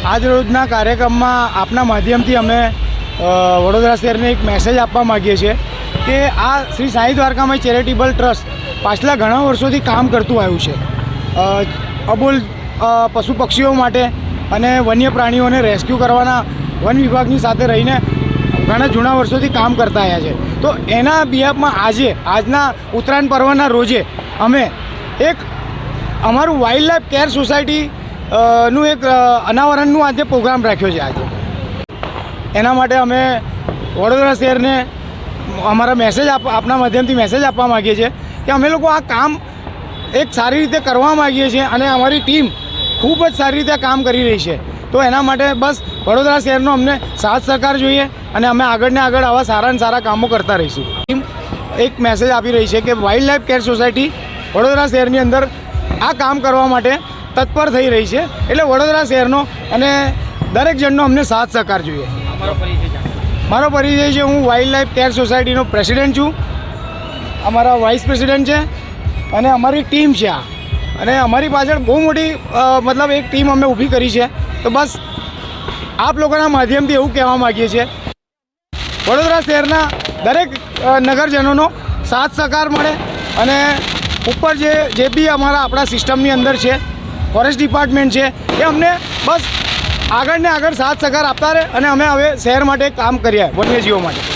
આજ રોજના કાર્યક્રમમાં આપના માધ્યમથી અમે વડોદરા શહેરને એક મેસેજ આપવા માગીએ છીએ કે આ શ્રી સાંઈ દ્વારકામાઈ ચેરિટેબલ ટ્રસ્ટ પાછલા ઘણા વર્ષોથી કામ કરતું આવ્યું છે અબોલ પશુ પક્ષીઓ માટે અને વન્ય પ્રાણીઓને રેસ્ક્યુ કરવાના વન વિભાગની સાથે રહીને ઘણા જૂના વર્ષોથી કામ કરતા આવ્યા છે. તો એના બિહાફમાં આજના ઉત્તરાયણ પર્વના રોજે અમે એક અમારું વાઇલ્ડ લાઈફ કેર સોસાયટી નું એક અનાવરણનું આજે પ્રોગ્રામ રાખ્યો છે. આજે એના માટે અમે વડોદરા શહેરને અમારા મેસેજ આપના માધ્યમથી મેસેજ આપવા માગીએ છીએ કે અમે લોકો આ કામ એક સારી રીતે કરવા માગીએ છીએ અને અમારી ટીમ ખૂબ જ સારી રીતે કામ કરી રહી છે. તો એના માટે બસ વડોદરા શહેરનો અમને સાથ સહકાર જોઈએ અને અમે આગળને આગળ આવા સારા કામો કરતા રહીશું. ટીમ એક મેસેજ આપી રહી છે કે wild life care society Vadodara શહેરની અંદર આ કામ કરવા માટે તત્પર થઈ રહી છે. એટલે વડોદરા શહેરનો અને દરેક જણનો અમને સાથ સહકાર જોઈએ. મારો પરિચય છે, હું વાઇલ્ડ લાઈફ કેર સોસાયટીનો પ્રેસિડેન્ટ છું. અમારા વાઇસ પ્રેસિડેન્ટ છે અને અમારી ટીમ છે આ, અને અમારી પાછળ બહુ મોટી મતલબ એક ટીમ અમે ઊભી કરી છે. તો બસ આપ લોકોના માધ્યમથી એવું કહેવા માગીએ છીએ વડોદરા શહેરના દરેક નગરજનોનો સાથ સહકાર મળે અને ઉપર જે બી આપણા સિસ્ટમની અંદર છે, ફોરેસ્ટ ડિપાર્ટમેન્ટ છે, એ અમને બસ આગળ સાથ સહકાર આપતા રહે અને અમે હવે શહેર માટે કામ કરીએ વન્યજીવો માટે.